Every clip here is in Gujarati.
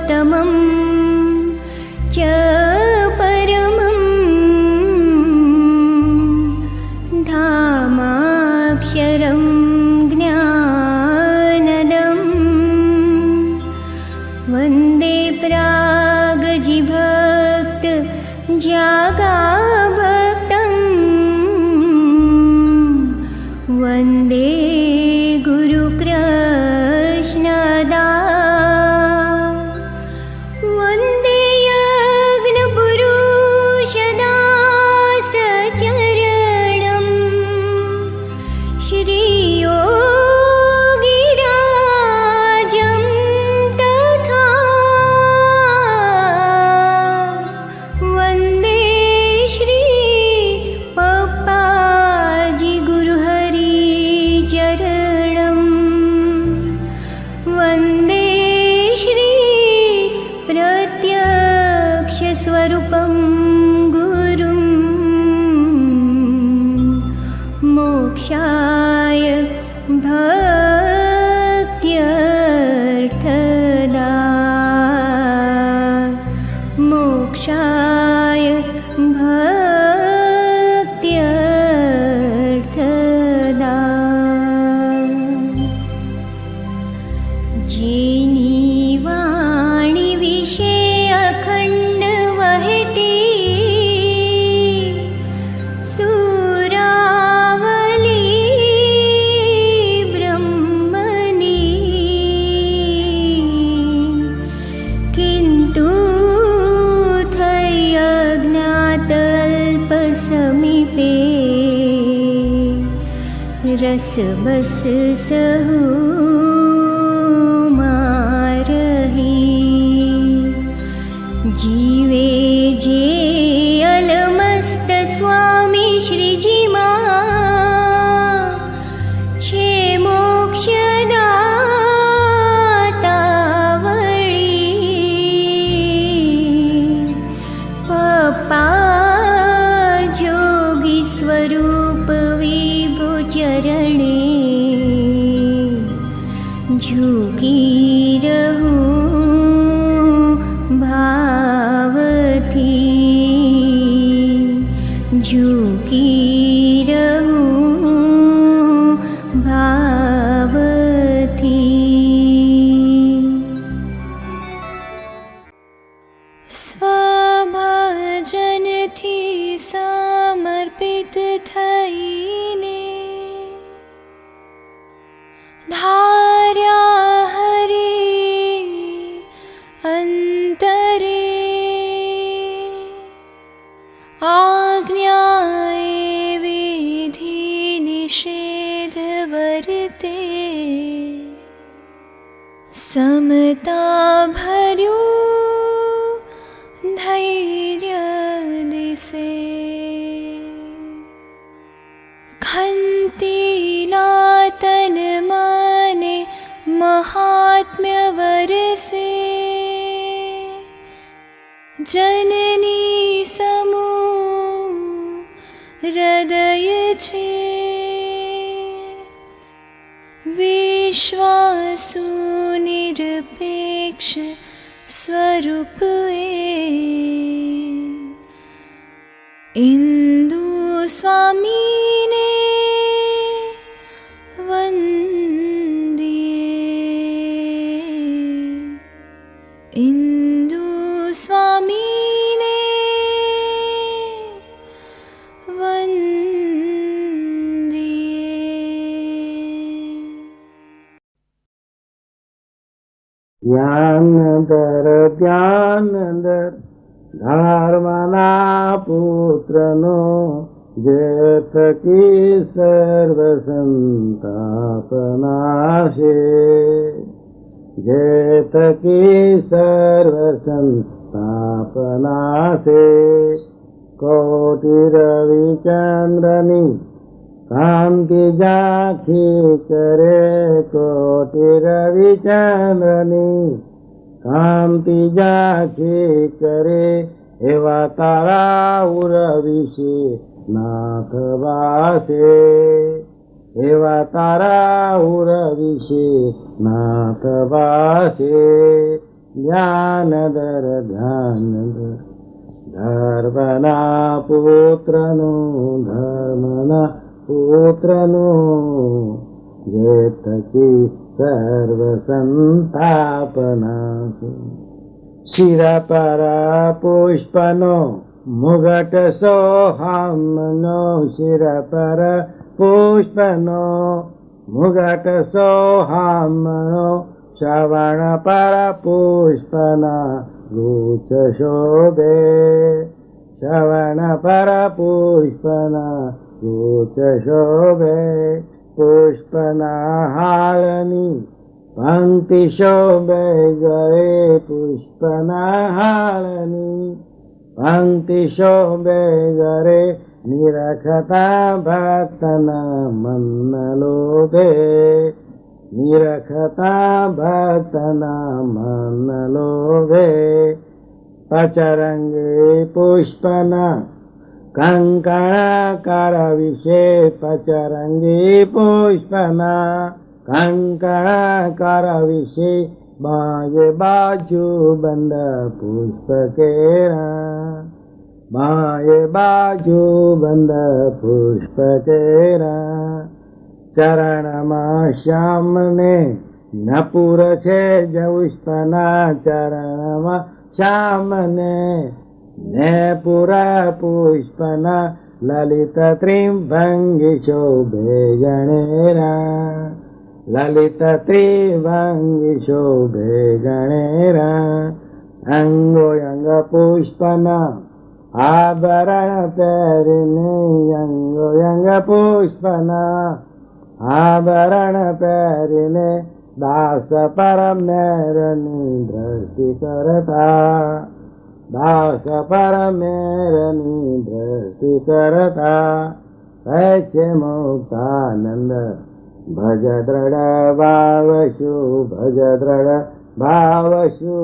पुरुषोत्तमं च परमं धामाक्षरं ज्ञानदं वन्दे प्रागजिभक्त ज्ञागाभक्तं वन्दे गुरुकृष्णदा वन्दे यज्ञपुरुषदासचरणं श्रीयोगिराजं तथा वन्दे श्री पप्पाजी गुरुहरिचरणं वन्दे श्री प्रत्यक्षस्वरूपं गुरुं मोक्षाय भक्त्यर्थदा मोक्षाय भक्त्यर्थदा जेनी वाणी विषे अखंड वहती सुरावली ब्रह्मणी किंतु थई अज्ञात अल्प समीपे रसबस सहु जीवे जे अलमस्त स्वामी श्रीजी छे मोक्षदाता वळी पप्पा जोगी स्वरूप विभु चरणे झुकी रहूं भावथी झुकी रहूं भावथी स्वभजनथी समर्पित थईने धार्या हरि अंतरे आज्ञाए विधि निषेध वर्ते समता भर्यो धैर्य दिसे खंतीलातन माने महात्म्य वरसे जननी समो हृदय छे विश्वासु निरपेक्ष स्वरूप इंदु स्वामी ने वंदिए इंदु स्वामी ने જ્ઞાન દર ધર્મના પુત્રનો જે થકી સર્વ સંતાપ નાશે જે થકી સર્વ સંતાપ નાશે કોટિ રવિચંદ્રની કાંતિ ઝાંખી કરે કોટિ રવિચંદ્રની કાંતિ ઝાંખી કરે એવા તારા ઉરવિશે નાથ વાસે એવા તારા ઉરવિશે નાથ વાસે ધ્યાનધર ધ્યાનધર ધર્મના પુત્રનું ધર્મના પુત્રનું જે થકી સર્વ સંતાપનાશે. શિર પર પુષ્પનો મુગટ સોહામનો શિર પર પુષ્પનો મુગટ સોહામનો શ્રવણ પર પુષ્પના ગુચ્છ શોભે. શ્રવણ પર પુષ્પના ગુચ્છ શોભે. પુષ્પના હાળની પંક્તિ શોભે ગયે. પુષ્પના હાળની પંક્તિ શોભે ગરે. નિરખતા ભક્તના મન લોભે. નિરખતા ભક્તના મન લોભે. પચરંગી પુષ્પના કંકણાકાર વિશે. પચરંગી પુષ્પના કંકણાકાર વિશે. બાજે બાજુ બંધ પુષ્પ કેરા. બાજે બાજુ બંધ પુષ્પ કેરા. ચરણમાં શ્યામને નપુર છે જૌષ્પના. ચરણમાં શ્યામને ને પુરા પુષ્પના. લલિત ત્રિભંગી શોભે ગણેરા. લલિત ત્રિભંગી શોભે ગણેરા. અંગોયંગ પુષ્પના આભરણ પહેરીને. અંગોયંગ પુષ્પના આભરણ પહેરીને. દાસ પરમેરની દ્રષ્ટિ કરતા. દાસ પરમેરની દ્રષ્ટિ કરતા. છે મુક્તાનંદ ભજ દ્રઢ ભાવશુ. ભજ દ્રઢ ભાવશુ.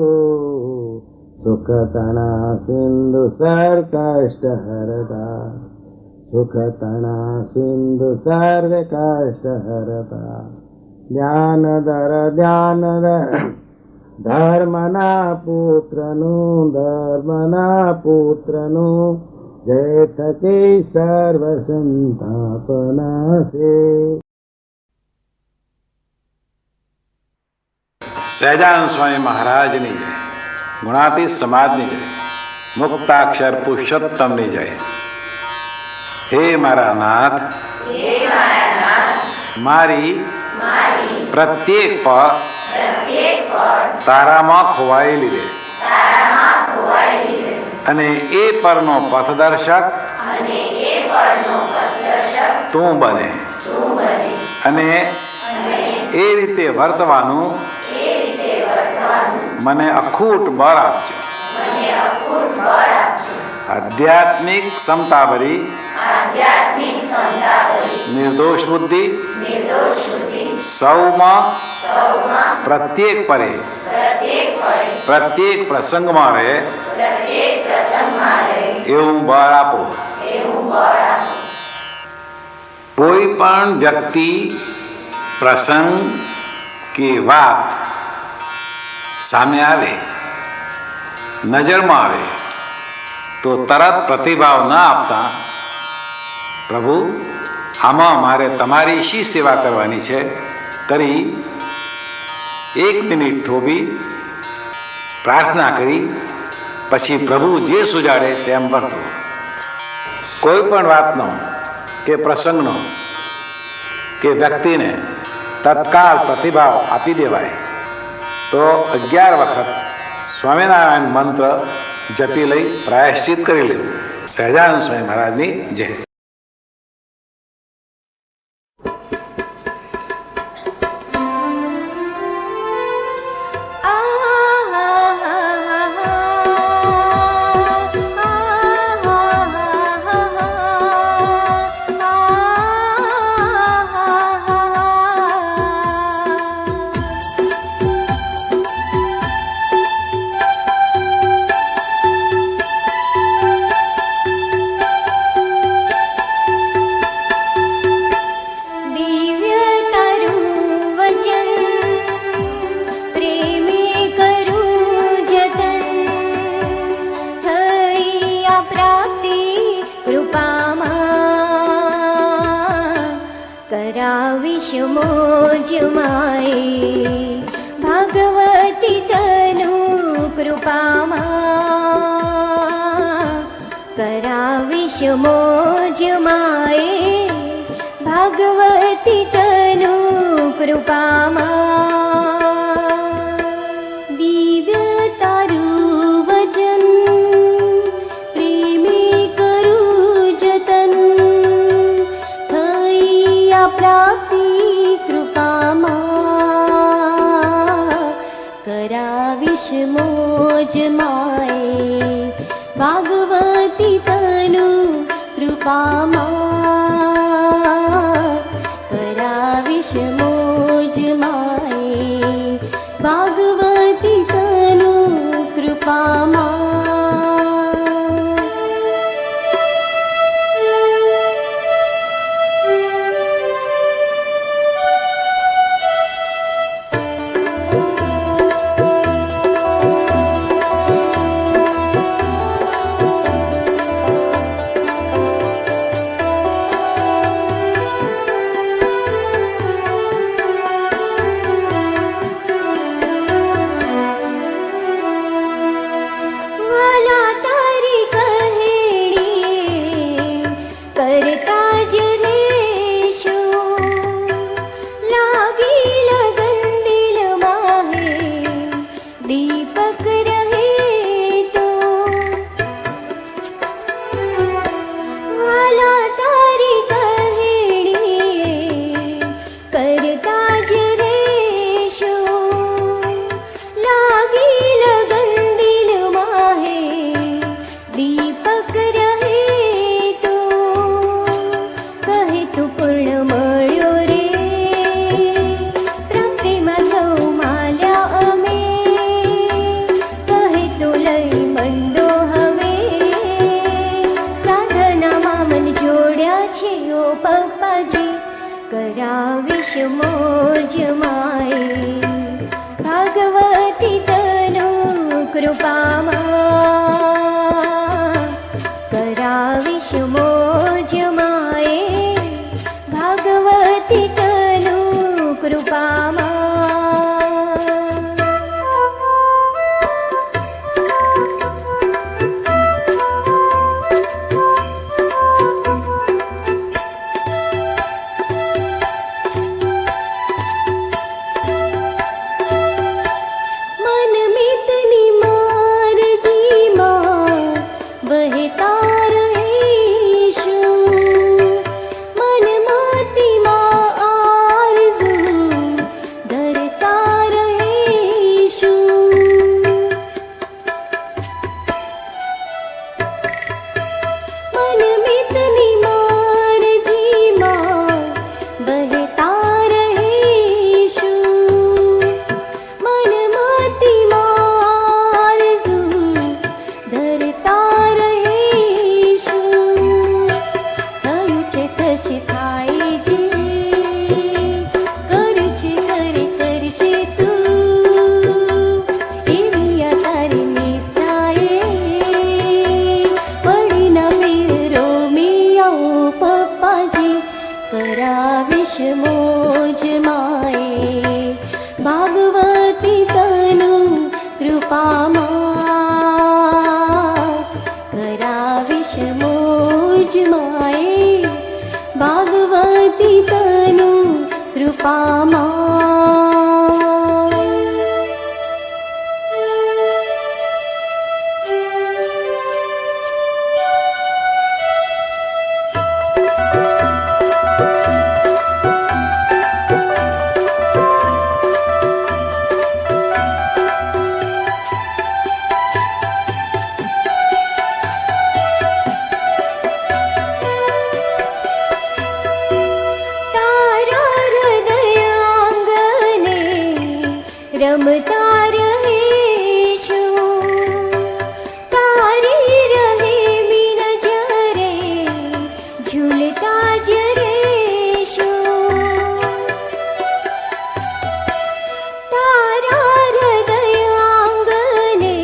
સુખતણા સિંધુ સર્વ કષ્ટ હરતા. સુખતણા સિંધુ સર્વ કષ્ટ હરતા. ધ્યાનધર ધ્યાનધર ધર્મના પુત્રનું. ધર્મના પુત્રનું જે થકી સર્વ સંતાપનાશે. સહજાનંદ સ્વામી મહારાજની જય. ગુણાતીત સમાજની જય. મુક્તાક્ષર પુરુષોત્તમની જય. હે મારા નાથ, મારી પ્રત્યેક પળ તારામાં ખોવાયેલી રહે. અને એ પરનો પથદર્શક તું બને. અને એ રીતે વર્તવાનું મને અખૂટ બળ આપજો. આધ્યાત્મિક ક્ષમતાભરી નિર્દોષ બુદ્ધિ સૌમાં પ્રત્યેક પરે પ્રત્યેક પ્રસંગમાં રહે એવું બળ આપો. કોઈ પણ વ્યક્તિ, પ્રસંગ કે વાત સામે આવે, નજરમાં આવે તો તરત પ્રતિભાવ ન આપતા, પ્રભુ આમાં મારે તમારી શી સેવા કરવાની છે કરી 1 મિનિટ થોભી પ્રાર્થના કરી પછી પ્રભુ જે સુજાડે તેમ વર્તવું. કોઈ પણ વાતનો કે પ્રસંગનો કે વ્યક્તિને તત્કાલ પ્રતિભાવ આપી દેવાય તો 11 વખત સ્વામિનારાયણ મંત્ર જપી લઈ પ્રાયશ્ચિત કરી લેવું. સહજાનંદ સ્વામી મહારાજની જય. કૃપામાં કરાવીશ મોજ માએ ભાગવતી તનુ કૃપામાં દિવ્ય તારું વચન પ્રેમી કરું જતન થઈ આ પ્રાપ્તિ કૃપામાં કરાવીશ મોજ માએ ભાગવતી તનુ કૃપામાં કરાવીશ મોજ માએ ભાગવતી તનુ કૃપામાં કરાવીશ મોજ માએ ભાગવતી તનુ કૃપામાં કરાવીશ મોજ માએ ભાગવતી તનુ કૃપામાં કરાવીશ મોજ માએ ભાગવતી તનુ કૃપામાં કરાવીશ મોજ માએ ભાગવતી તનુ કૃપામાં રમતા રહીશું તારી રહે બિન જરે ઝૂલતા જ રહીશું તારા હૃદય આંગણે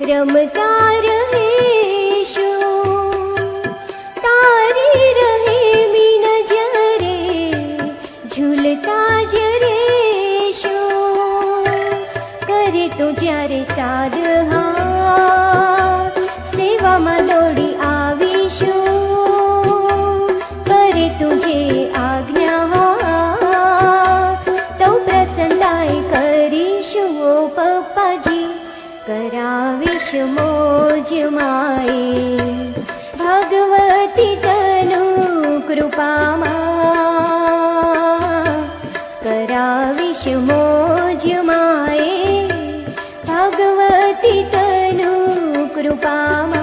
રમતા રહીશું તારી રહે બિન જરે ઝૂલતા જ તો જ્યારે સાદ कराविश मोज माए भगवती तनु कृपा मा कराविश मोज माए भगवती तनु कृपा मा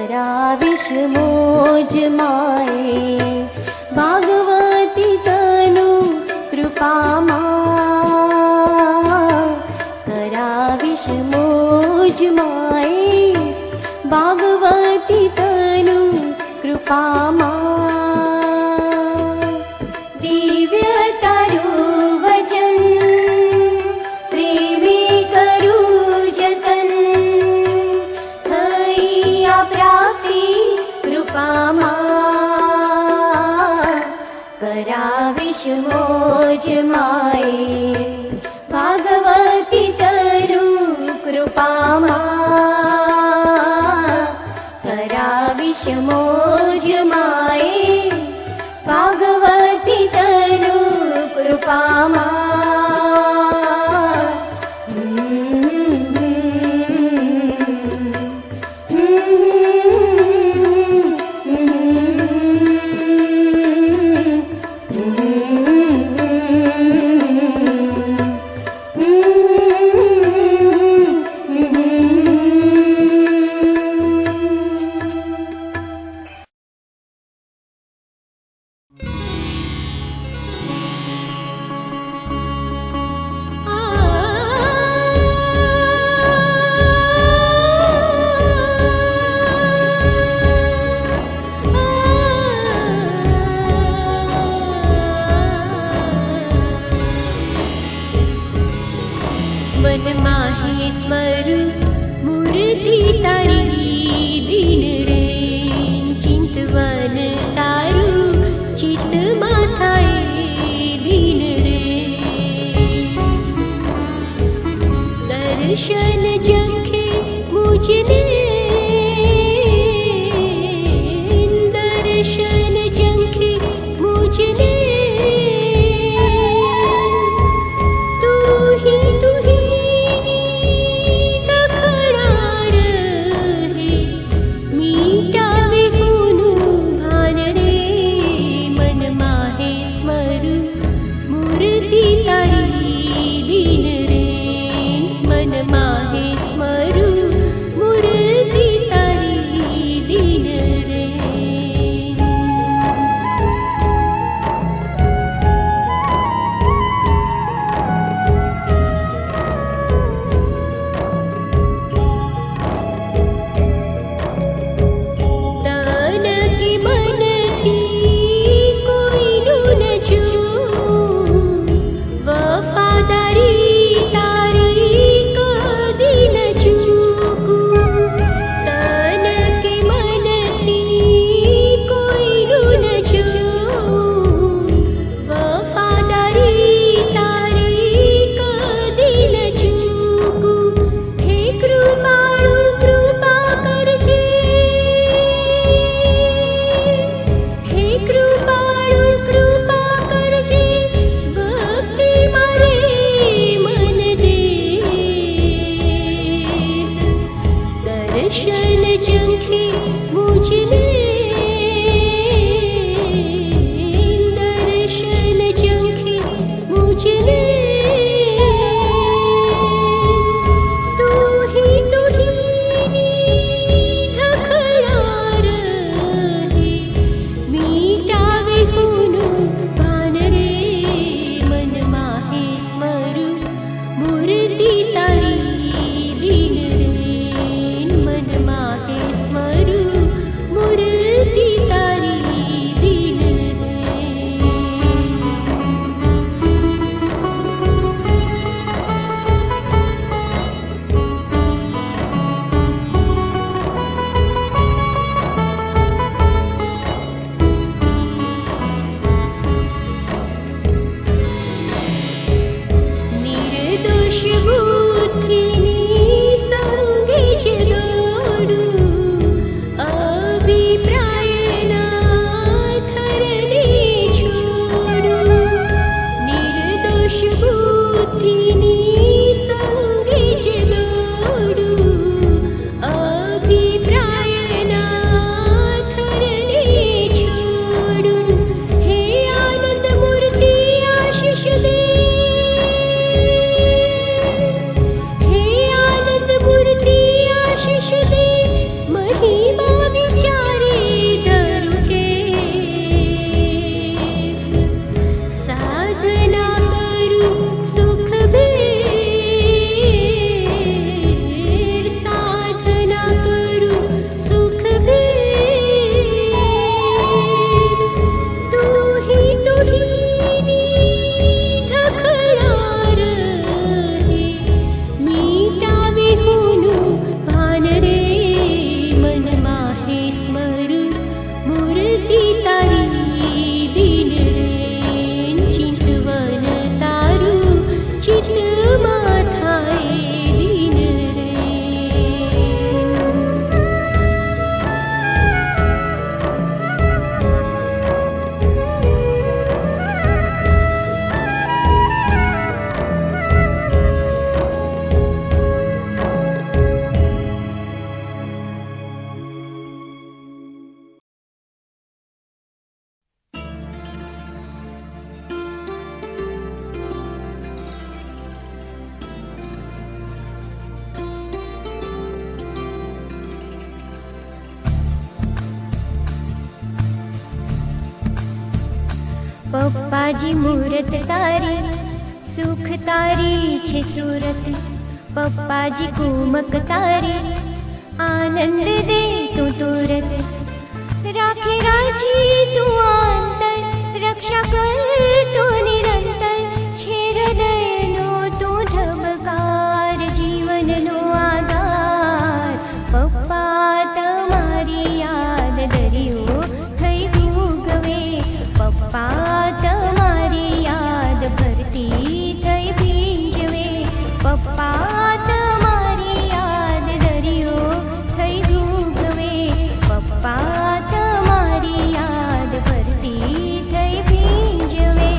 कराविश मोज माए भागवती तनु कृपा मा कराविश मोज माए भागवती तनु कृपा मा दिव्य तरु वचन प्रेमी करु जतन प्राप्ति कृपा मा कराविश मोज माए भागवती तनु कृपा मा कराविश मोज माए भागवती तनु कृपा मा तू ही પપ્પાજી મૂરત તારી સુખ તારી છે સુરત, પપ્પાજી કુમક તારી આનંદ દે તું તુરત, રાખે રાજી તું આંતર, રક્ષા કર તું નિરંતર, છે હૃદયનો તું ધબકાર, જીવનનો આધાર, પપ્પા તમારી યાદ દરિયો થઈ ભૂગવે, પપ્પા તમારી યાદ ભરતી થઈ ભીંજવે, પપ્પા તમારી યાદ દરિયો થઈ ભૂગવે, પપ્પા તમારી યાદ ભરતી થઈ ભીંજવે.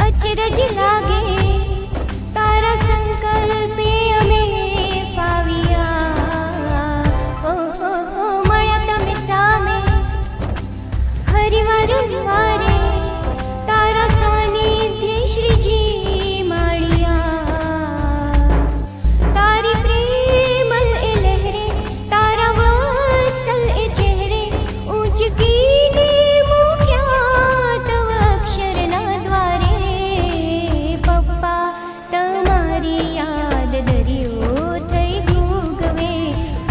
અચરજ લાગે તારા સંકલ્પે અમે ફાવ્યા, મળ્યા તમે સામે હરિવાર વારે, તારા સાનિધ્ય શ્રીજી માળિયા, તારી પ્રેમલ એ લહેરે, તારા વત્સલ એ ચહેરે, ઊંચકીને મૂક્યા તવ અક્ષરના દ્વારે, તમારી યાદ દરિયો થઈ ભૂગવે,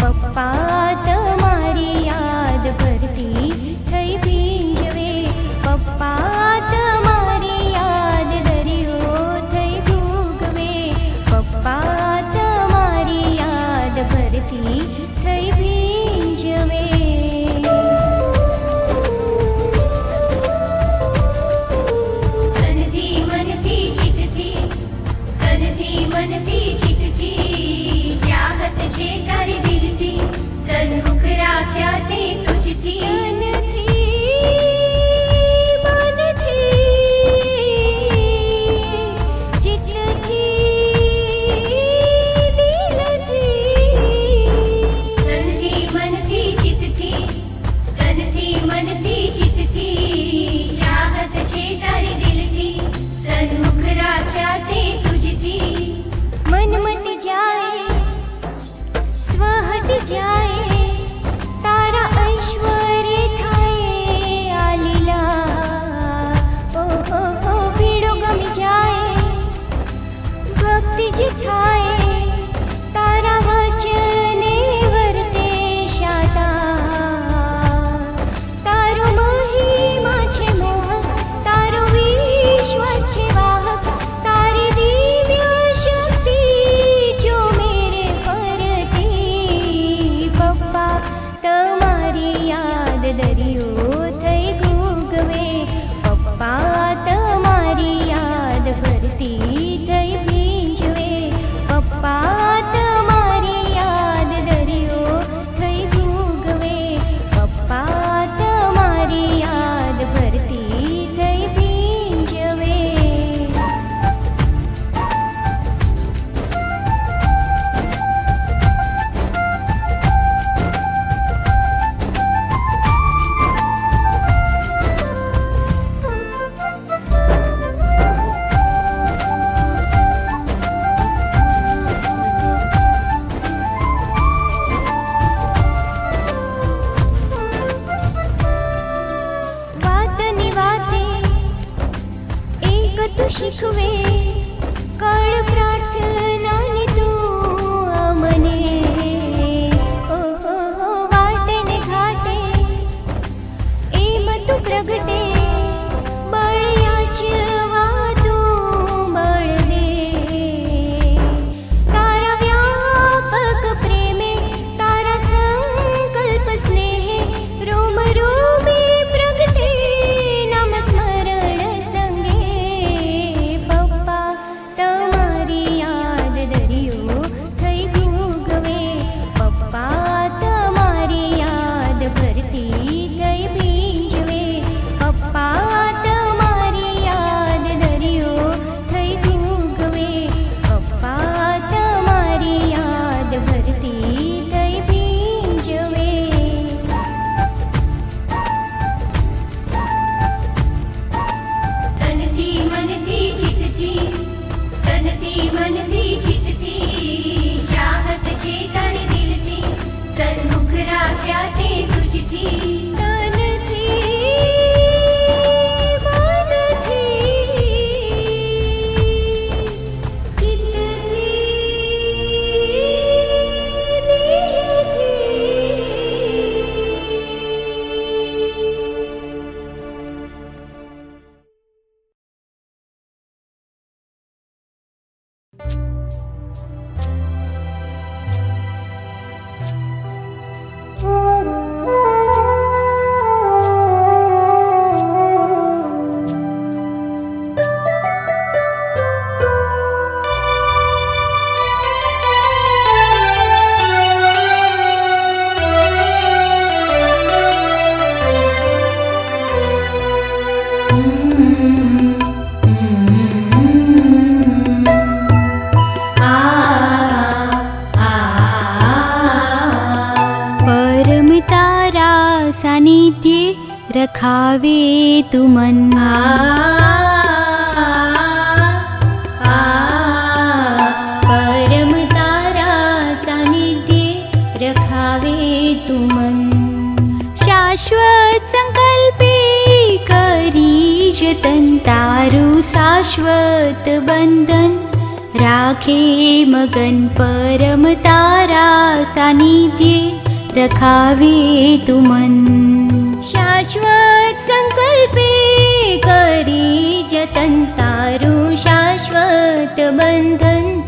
પપ્પા તમારી યાદ ભરતી થઈ ભીંજવે, પપ્પા તમારી યાદ દરિયો થઈ ભૂગવે, પપ્પા તમારી યાદ ભરતી થઈ ભીંજવે. મનથી જીતથી ચાહત છે તારી દિલથી, સન્મુખ રાખ્યા તે તુજથી, મનથી જીતથી ચાહત છે તારી દિલથી, સન્મુખ રાખ્યા તે તુજથી, મન મટ જાય સ્વહટ જાય, તારા ઐશ્વર્ય થાય આ લીલા, ભીડો ગમી જાય ભક્તિ જ થાય, તારા વચને વર્તે શાતા, તારો મહિમા છે મોહક, તારો વિશ્વાસ છે વાહક, તારી દિવ્ય શક્તિ જો મેરે ફરતી, પપ્પા તમારી યાદ દરિયો થઈ ભૂગવે, પપ્પા તમારી યાદ ભરતી થઈ ભીંજવે, પપ્પા તમારી યાદ દરિયો થઈ ભૂગવે, પપ્પા તમારી યાદ ભરતી થઈ ભીંજવે. વાતની વાતે એક તું શીખવે, કળ પ્રાર્થનાની તું અમને, વાટે ને ઘાટે એમ તું પ્રગટે, બળ યાચવા તું બળ દે, તારા વ્યાપક પ્રેમે, તારા સંકલ્પ સ્નેહે, રોમ રોમે પ્રગટે નામ સ્મરણ સંગે, પપ્પા તમારી યાદ परम तारा सानिध्य रखावे तू मन। परम तारा सानिध्य रखावे तू मन। शाश्वत संकल्पे करी जतन तारू शाश्वत बंधन राखे मगन। परम तारा सानिध्य रखावे तू मन। शाश्वत संकल्पे करी जतन तारू शाश्वत बंधन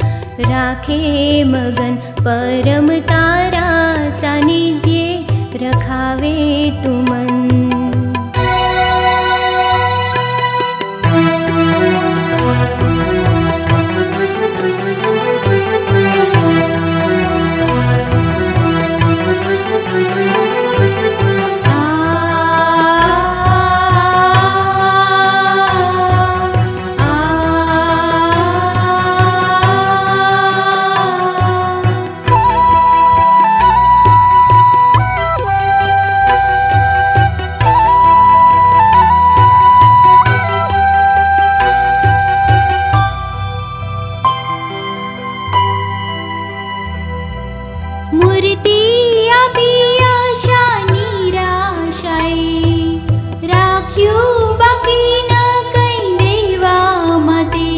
राखे मगन। परम तारा सानिध्य रखावे तू मन। मूर्ति आपी आशा निराशाए राख्यो बाकी न कई देवा मते।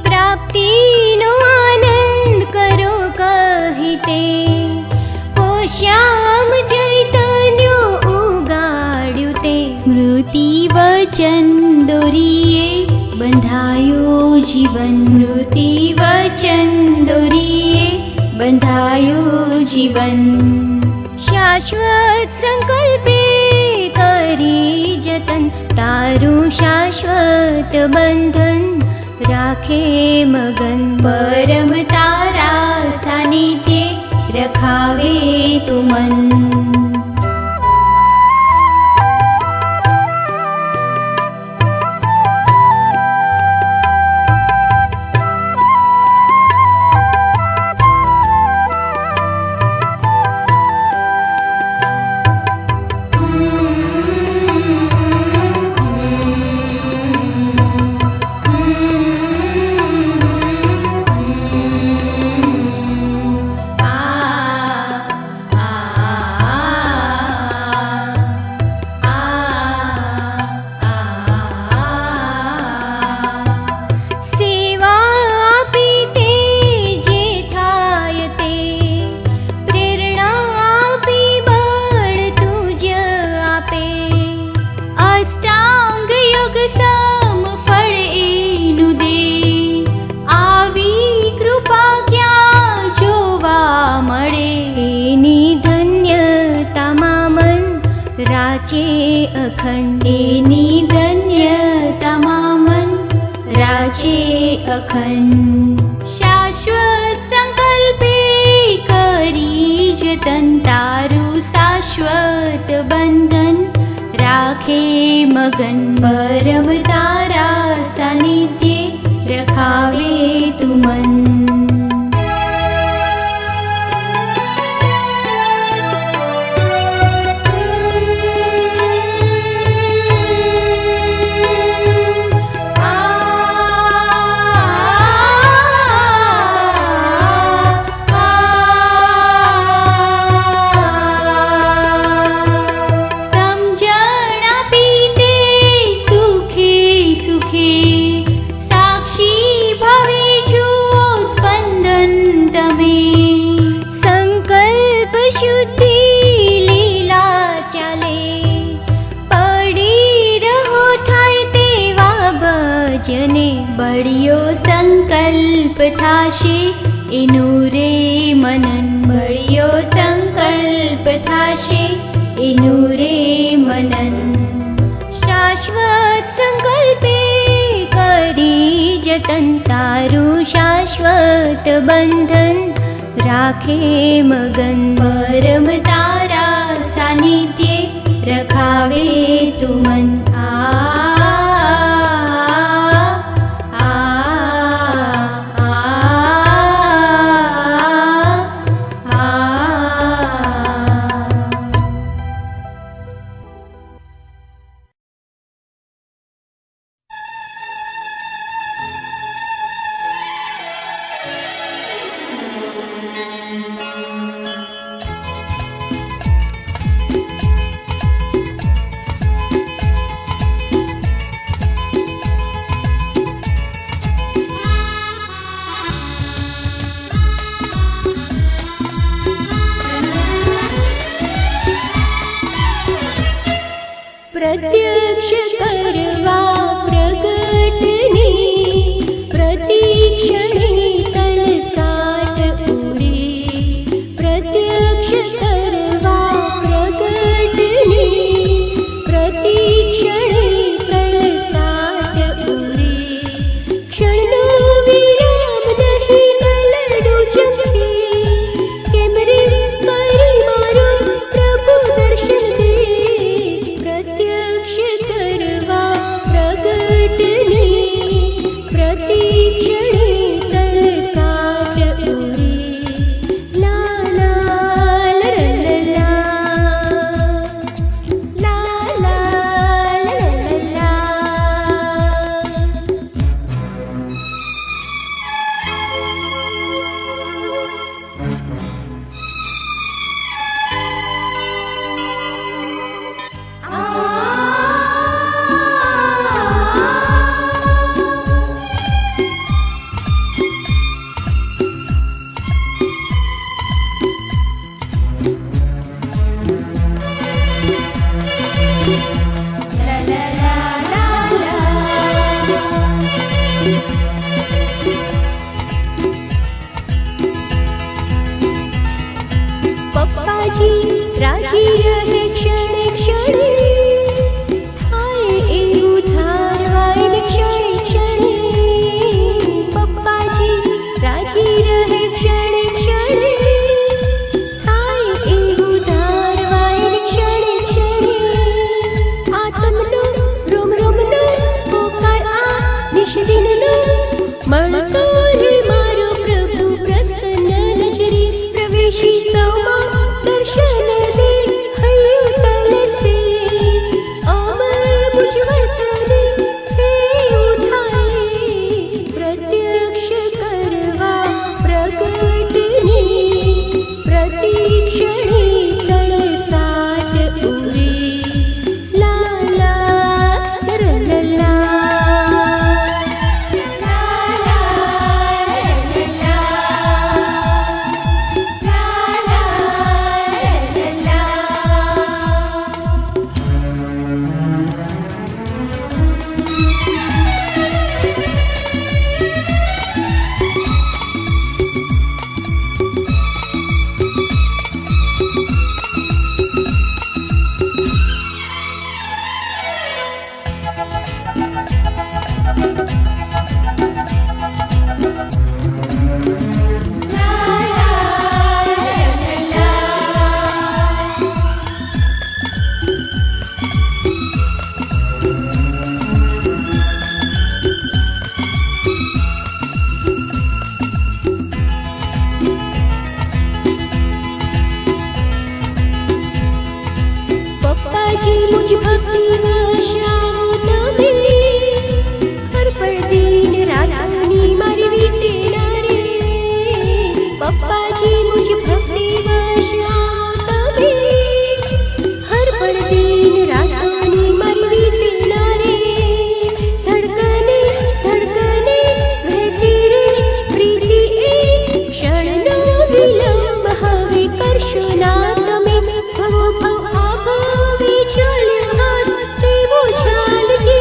प्राप्तिनो आनंद करो कहिते पोश्याम चैतन्यो उगाड्યું તે। स्मृति वचन दोरीए बंधायो जीवन। स्मृति वचन दोरीए बंधायो जीवन। शाश्वत संकल्पे करी जतन तारू शाश्वत बंधन राखे मगन। परम तारा सानिध्य रखावे तू मन। राचे अखंड। एनी धन्यतामा मन राचे अखंड। शाश्वत संकल्पे करी जतन तारू शाश्वत बंधन राखे मगन। परम तारा सानिध्य रखावे तू मन। बड़ियो संकल्प थाशे एनु रे मनन। बड़ियो संकल्प थाशे एनु रे मनन। शाश्वत संकल्पे करी जतन तारू शाश्वत बंधन राखे मगन। परम तारा सानिध्य रखावे तू मन। प्रत्यक्ष करवा प्रगटनी प्रतीक्षणे कलसाट उरे प्रत्यक्ष करवा प्रगटनी प्रतीक्षणे कलसाट उरे क्षणनो विराम नहीं कलडू चखे केम रे કરી મારો પ્રભુ દર્શન દે પ્રત્યક્ષ કરવા પ્રગટની પ્રતીક્ષણે કલસાટ ઉરે લા લા લરલલા લા લા લરલલા પપ્પાજી રાજી રહે ક્ષણે ક્ષણે થાય એવું ધારવાય ને ક્ષણે ક્ષણે પપ્પાજી રાજી રહે ક્ષણે ક્ષણે થાય એવું ધારવાય ને ક્ષણે ક્ષણે આત્મનો રોમ રોમનો પોકાર આ નિષ્દિનનો મળતો રે મારો પ્રભુ પ્રસન્ન નજરે પ્રવેશી સૌમાં દર્શન દે હૈયું તલસે અમર મુજ વર્તને થયું થાય પ્રત્યક્ષ કરવા પ્રગટની પ્રતીક્ષણે કલસાટ ઉરે લા લા લરલલા પપ્પાજી મુજ ભક્તિ વશાવો તમે હર પળ દિન રાતની મારી વીતે ના રે પપ્પાજી મુજ ભક્તિ વશાવો તમે હર પળ દિન રાતની મારી વીતે ના રે ધડકને ધડકને વહેતી રે પ્રીતિ એ ક્ષણનો વિલંબ હવે કરશો ના તમે ભવો ભવ આભવે ચાલ્યો હાથ તેવો ચાલજે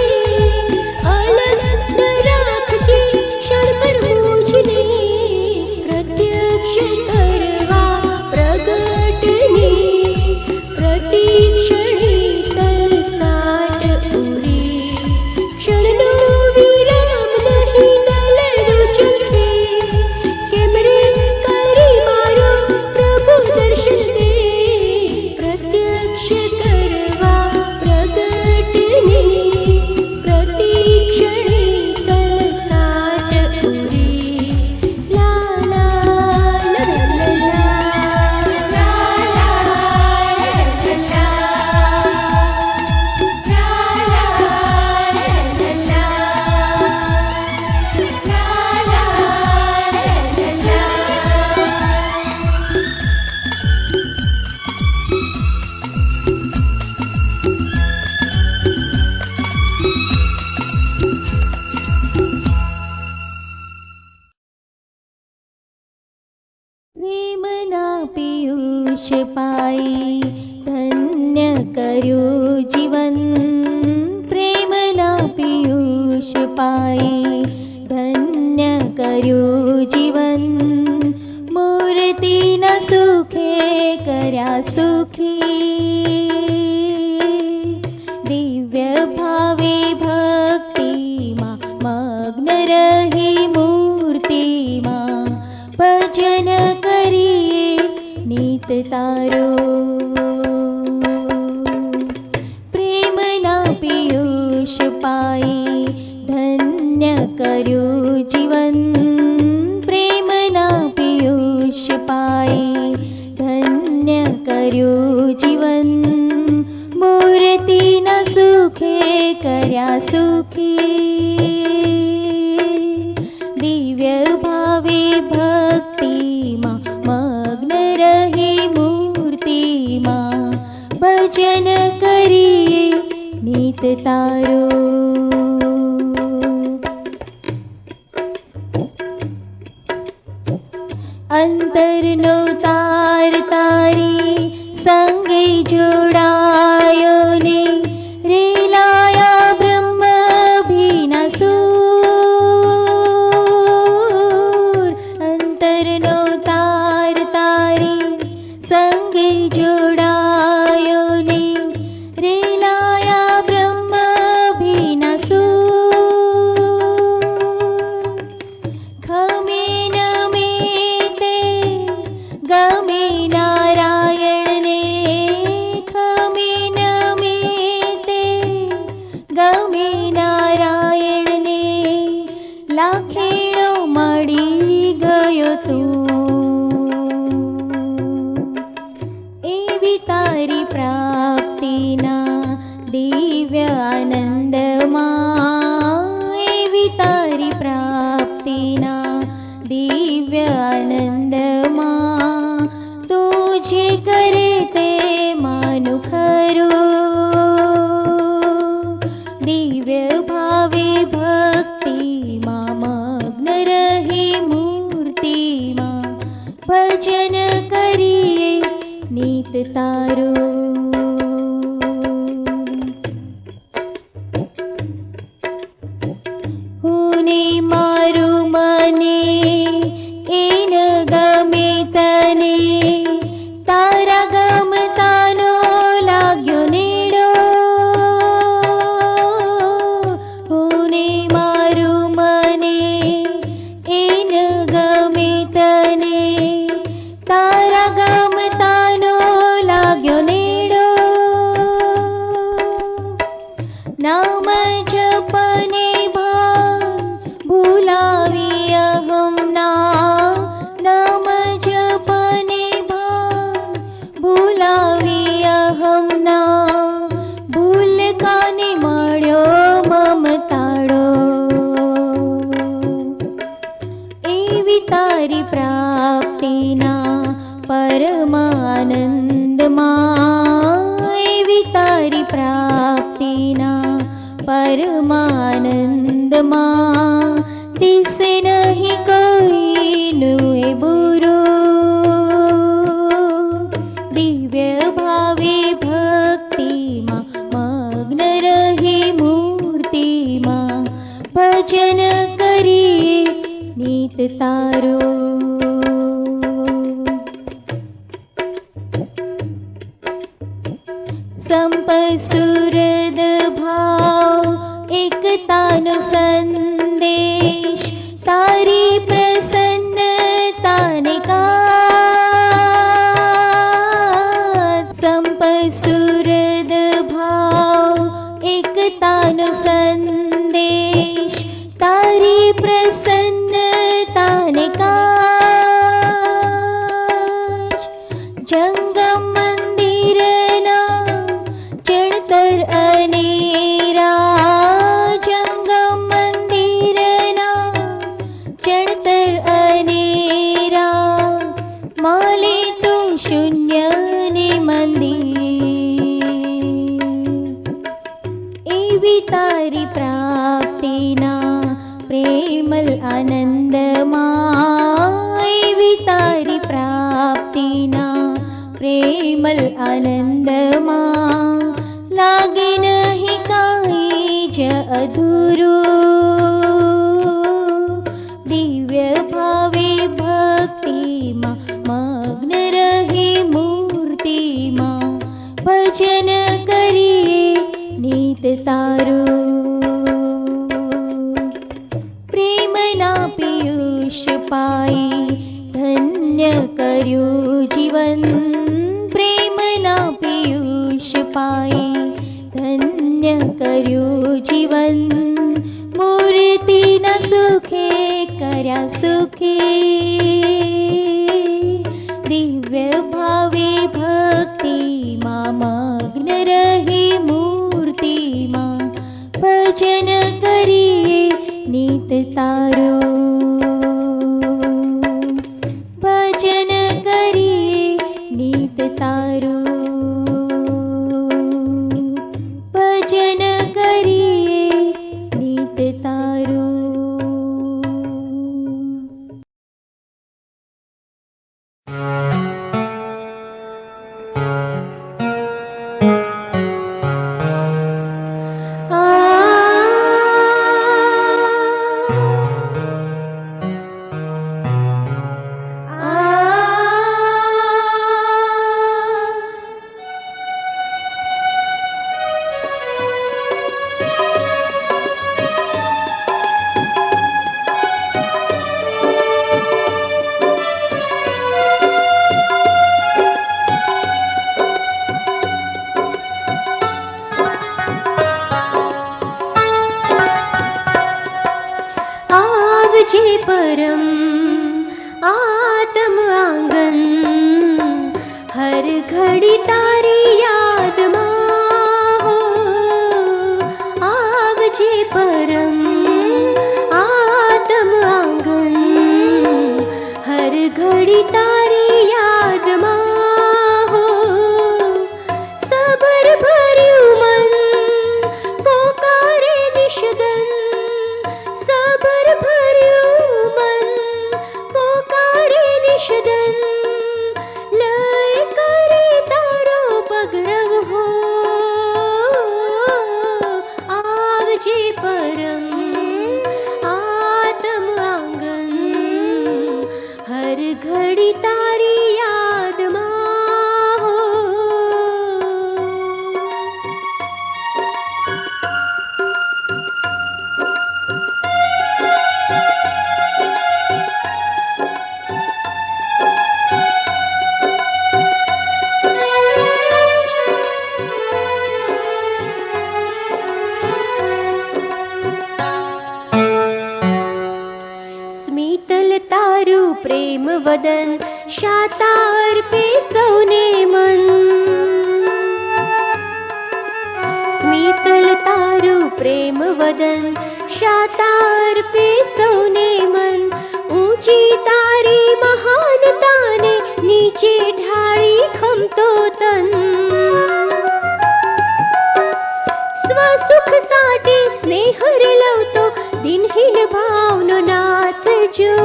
અલગ ન રાખજે ક્ષણ પર મુજને પ્રત્યક્ષ કરવા પ્રગટની પ્રતીક્ષણે કલસાટ ઉરે ક્ષણનો વિરામ નહીં કલડો ચખે કેમ રે કરી મારો પ્રભુ દર્શન દે પ્રત્યક્ષ કરવા પ્રગટની પ્રતીક્ષણે કલસાટ ઉરે લા લા લરલલા લા લા પિયુષ પાઈ ધન્ય કર્યું જીવન તાર્યું જીવન, મૂર્તિના સુખે કર્યા સુખી. દિવ્ય ભાવે ભક્તિમાં મગ્ન રહી મૂર્તિમાં, ભજન કરીએ નિત તારો. પ્રેમના પિયુષ પાઈ ધન્ય કર્યું જીવન, પ્રેમના પિયુષ પાઈ ધન્ય કર્યું જીવન, મૂર્તિના સુખે કર્યા સુખી. દિવ્ય ભાવે ભક્તિમાં મગ્ન રહી મૂર્તિમાં, ભજન કરીએ નિત તારો. અંતરનો તાર તારી સંગે જોડાયો ને, રેલાયા બ્રહ્મ ભીના સૂર. અંતરનો તાર તારી સંગે જોડાયો ને, રેલાયા બ્રહ્મ ભીના સૂર. ખમે નમે તે ગમે નારાયણને, ખમે નમે તે ગમે નારાયણને, લાખેણો મળી ગયો તું. એવી તારી પ્રાપ્તિના દિવ્ય આનંદમાં, એવી તારી પ્રાપ્તિના દિવ્ય આનંદમાં, તું જે કરે તે માનું ખરું. દિવ્ય ભાવે ભક્તિમાં મગ્ન રહી મૂર્તિમાં, ભજન કરીએ નિત તારું. હું ને મારું મને એન ગમે તને, તારા ગમતાનો લાગ્યો નેડો. હું ને મારું મને એન ગમે તને, તારા ગમતાનો લાગ્યો નેડો. નામ જપને ભાન ભૂલાવી અહમના, નામ જપને ભાન ભૂલાવી અહમના, ભૂલ કાને મળ્યો મમતાળો. એવી તારી પ્રાપ્તિના પરમાનંદમાં, એવી તારી પ્રાપ્તિના પરમાનંદમાં, દિસે નહીં કોઈનું એ બુરું. દિવ્ય ભાવે ભક્તિમાં મગ્ન રહી મૂર્તિમાં, ભજન કરીએ નિત તારો. સંપસુરદ ભાવ એકતાનો સંદેશ, તારી પ્રસન્નતાને કાજ. સંપસુરદ ભાવ એકતાનો સંદેશ, તારી પ્રસન્નતાને કાજ. જંગમ મંદિરના ચણતર અનેરા, જંગમ મંદિરના ચણતર અનેરા, માલે તું શૂન્ય ને મંદિર. એવી તારી પ્રાપ્તિના પ્રેમલ આનંદમાં, એવી તારી પ્રાપ્તિના પ્રેમલ આનંદમાં, લાગે નહીં કાંઈ જ અધૂરું. દિવ્ય ભજન કરીએ નીત તારું, પ્રેમના પિયુષ પાઈ ધન્ય કર્યું જીવન, પ્રેમના પિયુષ પાઈ ધન્ય કર્યું જીવન, મૂર્તિના સુખે કર્યા સુખી, દિવ્ય ભાવે ભક્તિમાં મગ્ન રહી મૂર્તિમાં, ભજન કરીએ નીત તારું, ભજન કરીએ નીત તારું, ભજન કરીએ નીત તારું. જે પરમ આત્મ આંગન, હર ઘડી તારી યાદમાં હો, આવજે પરમ આત્મ આંગન, હર ઘડી તારી યાદમાં હો, સબર ભર્યું મન પોકારે નિષદન, સબર ભર્યું મન પોકારે નિષદન, લય કરે તારો પગરવ હો, આવજે પરમ આત્મ આંગન, હર ઘડી તારી યાદમાં હો. સ્મિતલ તારું પ્રેમ વદન, શાતા અર્પે સૌને મન, સ્મિતલ તારું પ્રેમ વદન, શાતા અર્પે સૌને મન, ઊંચી તારી મહાનતાને નીચે ઢાળી ખમતો તન, સ્વસુખ સાટે સ્નેહ રેલવતો દિનહીન ભાવનો નાથ જો,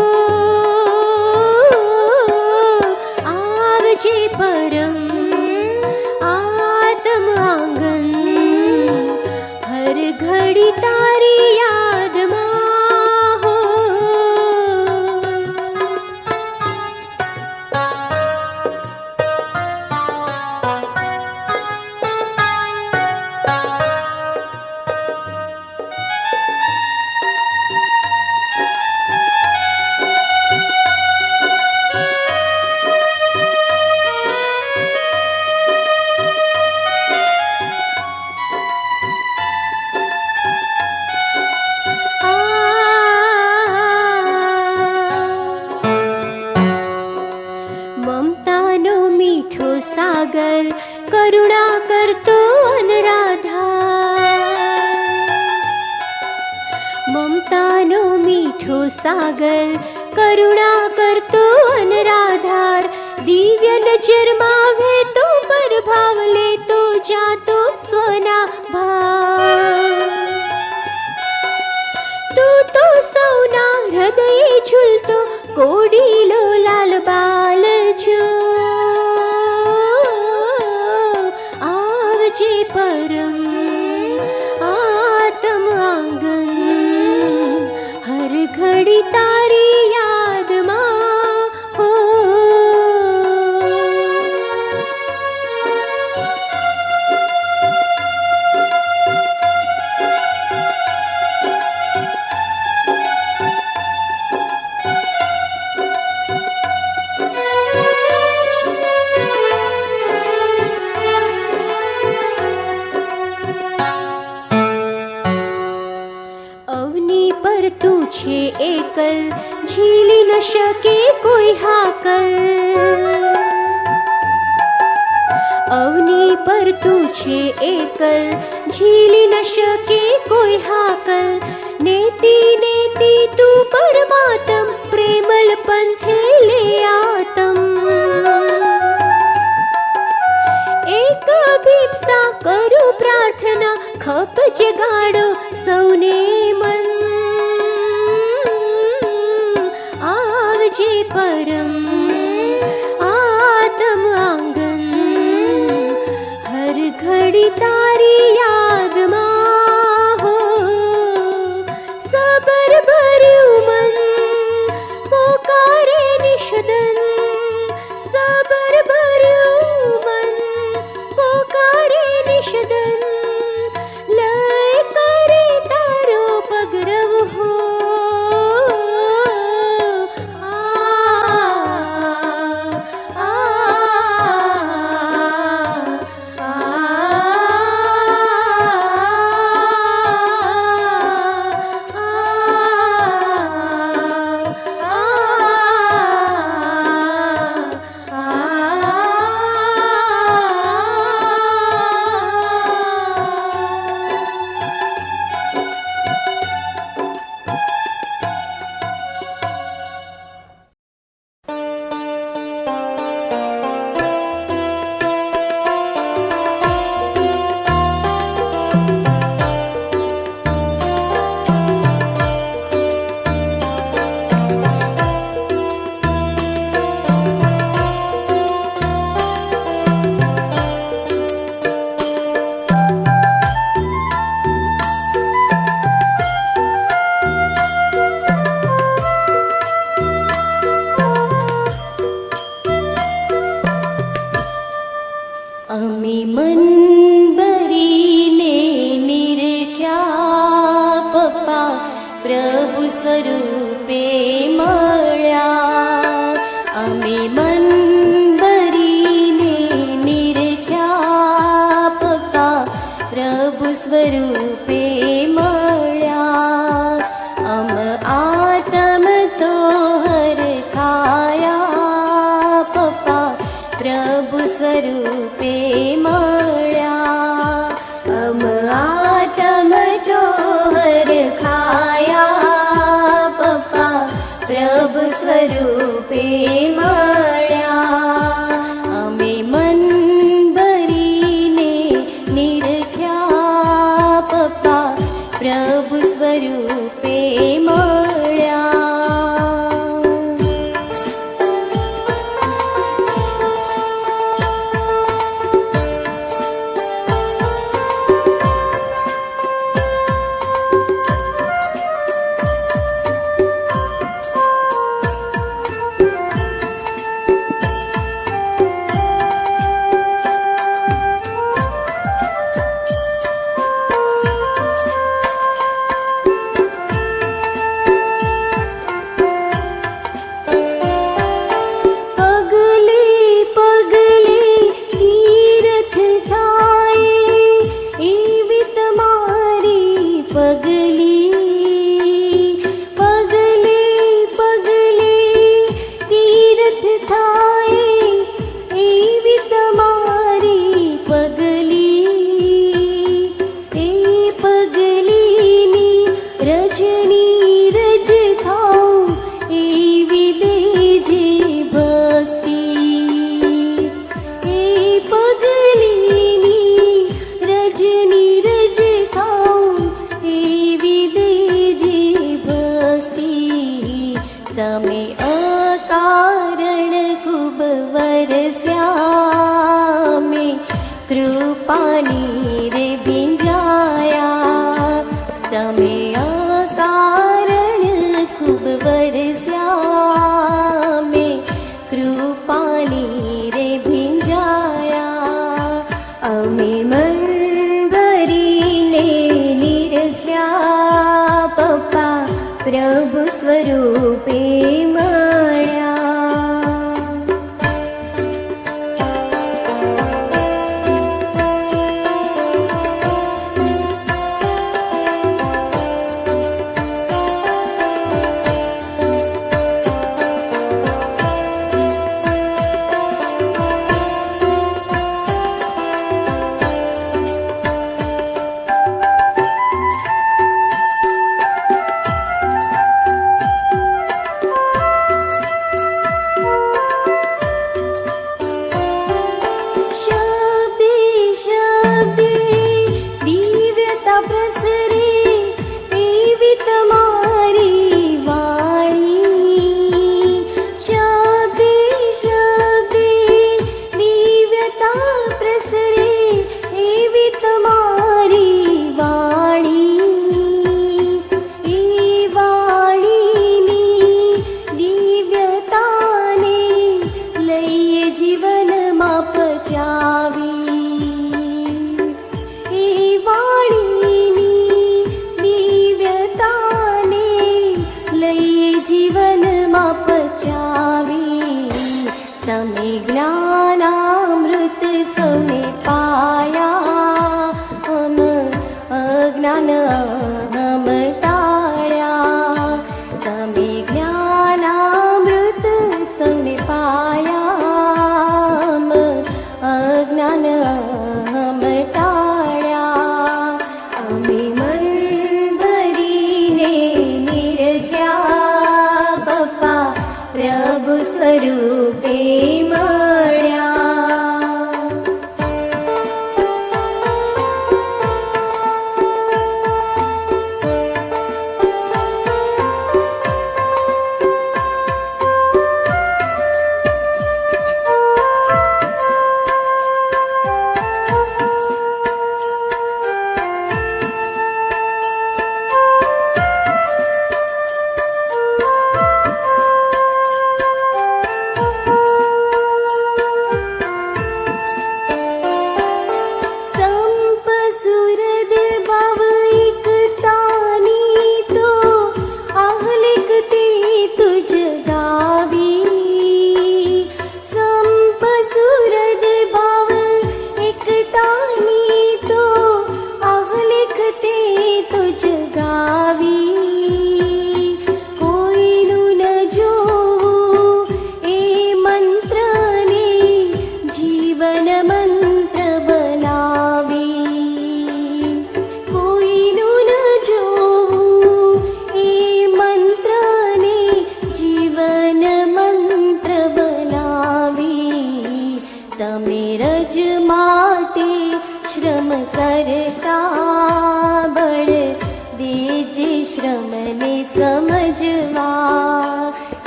આવજે પરમ આત્મ આંગન, હર ઘડી તારી યાદમાં હો. મમતાનો મીઠો સાગર કરુણા કરતો અનરાધા, મમતાનો મીઠો સાગર કરુણા કરતો અનરાધાર, દિવ્ય નજરમાં વહેતો પ્રભાવ લેતો જાતો સ્વના ભાવ, તું તો સૌના હૃદયે ઝૂલતો કોડીલો લાલ બાલ જો, આવજે પરમ આત્મ આંગન, હર ઘડી તારી યાદમાં હો. પર તું છે એકલ, ઝીલી ન શકે કોઈ હાકલ. અવની પર તું છે એકલ, ઝીલી ન શકે કોઈ હાકલ. નેતી નેતી તું પરમાત્મ, પ્રેમલ પંથે લે આતમ. એક ભિક્ષા કરું પ્રાર્થના, ખપ જગાડો સૌને મન. આવજે પરમ આત્મ આંગન, હર ઘડી તારી યાદમાં હો. સબર ભર્યું મન પોકારે નિષદન, સબર ભર્યું મન પોકારે નિષદન. લય કરે તારો પગરવ હો. અમે મન ભરીને નિરખ્યા પપ્પા, પ્રભુ સ્વરૂપે મળ્યા. અમે મન ભરીને નિરખ્યા પપ્પા, પ્રભુ સ્વરૂપે મળ્યા. અમ આતમ તો હરખાયા પપ્પા, પ્રભુ સ્વરૂપે મળ્યા. અમ આતમ તો હરખાયા પપ્પા, પ્રભુ સ્વરૂપે મળ્યા. અમે મન ભરીને નિરખ્યા પપ્પા, પ્રભુ સ્વરૂપે મળ્યા. તમે અકારણ ખૂબ વરસ્યા, મેં કૃપાની રે ભીંજાયા. તમે અકારણ ખૂબ વરસ્યા, મેં કૃપાની રે ભીંજાયા. અમે મન ભરીને નિરખ્યા પપ્પા, પ્રભુ સ્વરૂપે મળ્યા. તમે જ્ઞાનામૃત સૌને પાયા, અમ અજ્ઞાન અહમ ટાળ્યા. તમે જ્ઞાનામૃત સૌને પાયા, અમ અજ્ઞાન અહમ ટાળ્યા. અમે મન ભરીને નિરખ્યા, પપ્પા પ્રભુ સ્વરૂપે મળ્યા.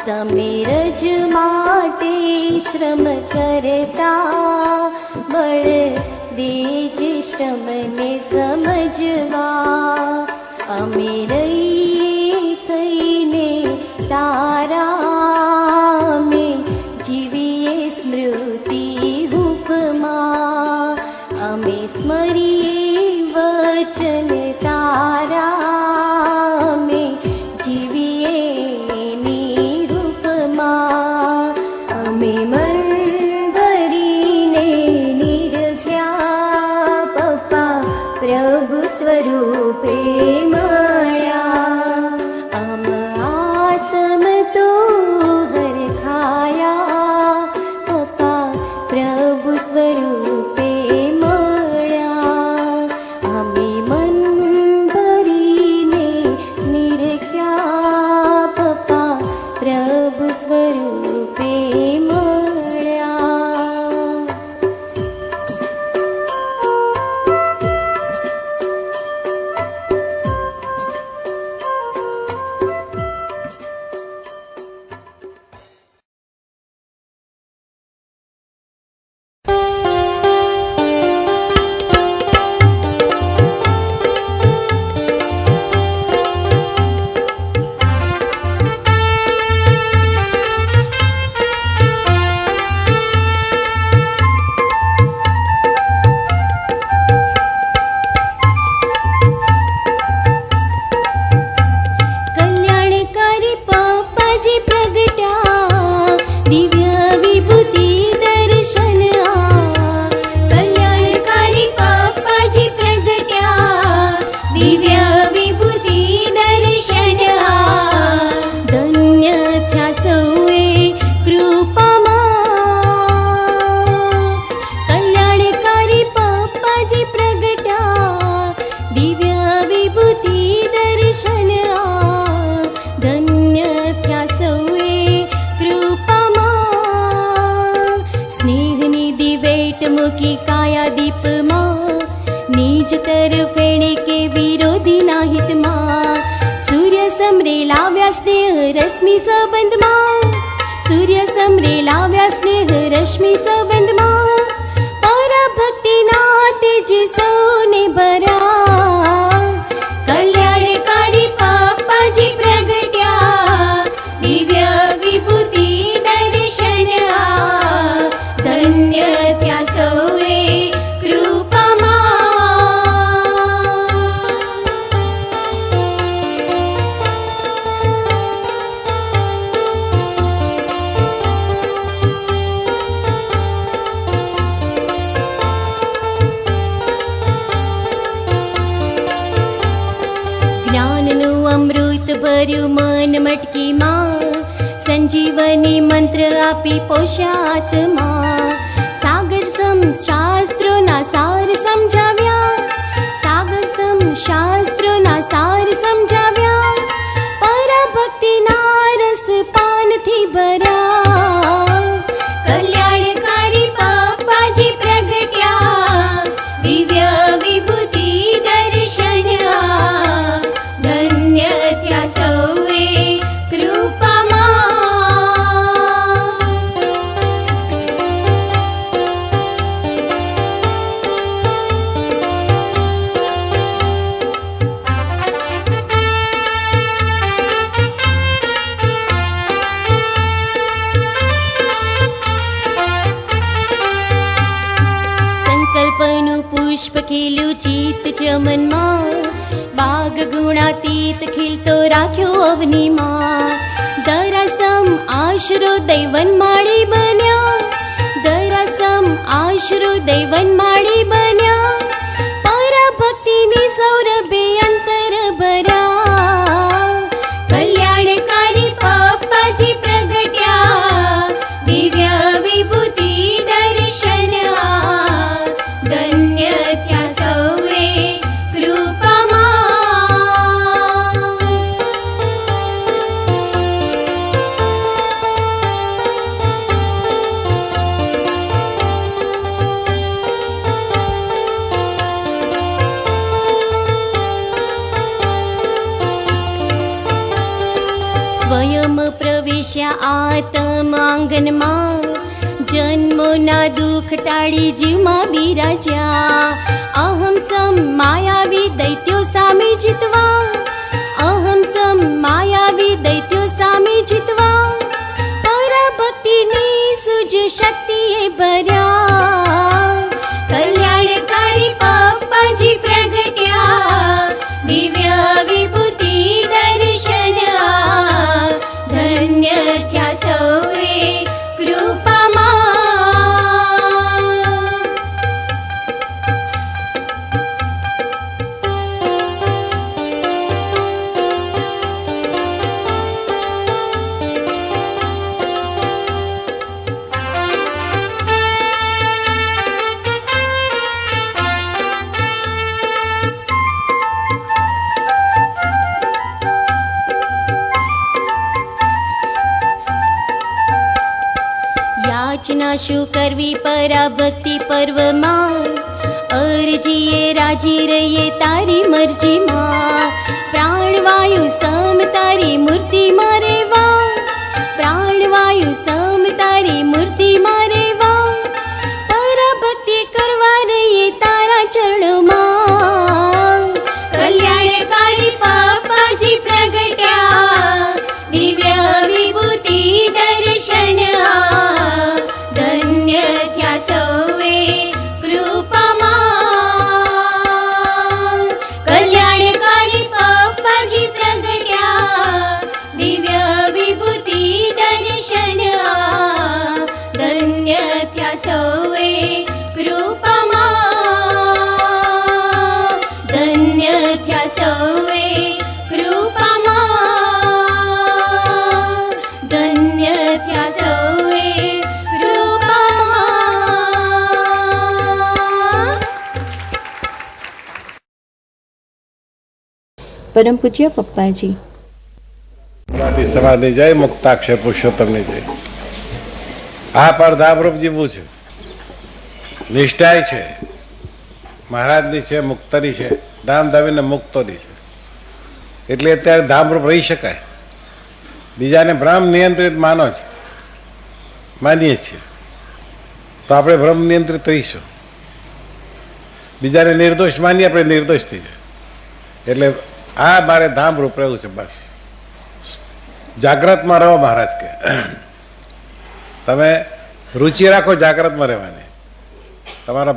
તમે રજ માટે શ્રમ કરતા, બળ દેજ શ્રમને સમજવા. અમે રહીએ થઈને તારા, અમે જીવીએ સ્મૃતિ રૂપમાં. અમે સ્મરીએ વચન તારા, અમે જીવીએ અમે મન ભરીને નિરખ્યા, પપ્પા પ્રભુ સ્વરૂપે મળ્યા. અમ આત્મ તો હરખાયા, પપ્પા પ્રભુ સ્વરૂપે મળ્યા. અમે મન ભરીને નિરખ્યા, પપ્પા પ્રભુ સ્વરૂપે મૂકી કાયા દીપમાં, નીજ તરફ એણે કે વિરોધીના હિતમાં. સૂર્ય સમરે લાવ્યા સ્નેહ રશ્મિ સંબંધમાં, સૂર્ય સમરે લાવ્યા સ્નેહ રશ્મિ સંબંધમાં. પરાભક્તિના તેજ સૌને ભર્યા, કલ્યાણકારી પપ્પાજી પ્રગટ્યા. દિવ્ય વિભૂતિ દર્શન ધન્ય ત્યાં સૌએ કૃપામાં. જ્ઞાનનું અમૃત ભર્યું મન મટકીમાં, સંજીવની મંત્ર આપી પોષાત્મા. સાગર સમ શાસ્ત્રોના સાર સમજાવ્યા, સાગર સમ શાસ્ત્રોના સાર સમજાવ્યા, પરાભક્તિના રસ પાનથી ભર્યા. કલ્યાણકારી બાપાજી પ્રગટ્યા, દિવ્ય વિભૂતિ દર્શન આ. ધન્ય થયા સૌએ કૃપામાં. સંકલ્પનું પુષ્પ ખીલ્યું ચિત્ત ચમનમાં, બાગ ગુણાતીત ખીલતો રાખ્યો અવનીમાં. દરાસમ આશરો દૈવન માળી બન્યા, દરાસમ આશરો દૈવન માળી બન્યા, પરાભક્તિની સૌરભે અંતર ભર્યા. કલ્યાણકારી બાપાજી પ્રગટ્યા, દિવ્ય વિભૂતિ દર્શન આ. ધન્ય થયા સૌએ કૃપામાં. સ્વયં પ્રવેશ્યા આત્માંગનમાં, જન્મોના દુઃખ ટાળી જીવમાં બિરાજ્યા. અહમ સમ માયાવી દૈત્યો સામે જીતવા, અહમ સમ માયાવી દૈત્યો સામે જીતવા, પરાભક્તિની સુજ શક્તિએ ભર્યા. કલ્યાણકારી બાપાજી પ્રગટ્યા, દિવ્ય વિભૂતિ દર્શન આ. ધન્ય થયા સૌએ કૃપામાં. યાચના શું કરવી પરાભક્તિ પર્વમાં, અરજીએ રાજી રહીએ તારી મરજીમાં. પ્રાણવાયુ સમ તારી મૂર્તિમાં રેવા, પ્રાણવાયુ સમ તારી મૂર્તિમાં રેવા, પરાભક્તિ કરવા રહીએ તારા ચરણોમાં. કલ્યાણકારી બાપાજી પ્રગટ્યા, દિવ્ય વિભૂતિ દર્શન આ. ધન્ય થયા સૌએ કૃપામાં. કલ્યાણકારી બાપાજી પ્રગટ્યા, દિવ્ય વિભૂતિ દર્શન આ. ધન્ય થયા સૌએ કૃપામાં. ધન્ય થયા સૌએ કૃપામાં. ધન્ય થયા સૌએ કૃપામાં. પરમ પૂજ્ય પપ્પાજી. સમાજની જય, મુક્તાક્ષર પુરુષોત્તમની જય. આ પર ધામરૂપ જીવવું છે, નિષ્ઠાય છે, મહારાજની છે, મુક્તની છે, ધામધામીને મુક્તોની છે. એટલે અત્યારે ધામરૂપ રહી શકાય. બીજાને ભ્રમ નિયંત્રિત માનો છે, માનીએ છીએ તો આપણે ભ્રમ નિયંત્રિત રહીશું. બીજાને નિર્દોષ માનીએ આપણે નિર્દોષ થઈ જાય. એટલે આ મારે ધામરૂપ રહેવું છે. બસ જાગ્રતમાં રહો. મહારાજ કે તમે રુચિ રાખો જાગ્રતમાં રહેવાની. તમારા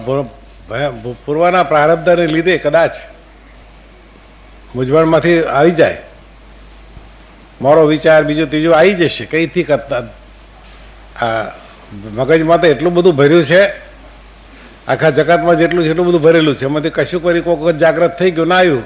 પૂર્વના પ્રારબ્ધને લીધે કદાચ મૂંઝવણમાંથી આવી જાય, મારો વિચાર બીજું ત્રીજું આવી જશે. કઈથી કરતા આ મગજમાં તો એટલું બધું ભર્યું છે, આખા જગતમાં જેટલું છે એટલું બધું ભરેલું છે. એમાંથી કશું કરી કોઈક વખત જાગ્રત થઈ ગયું, ના આવ્યું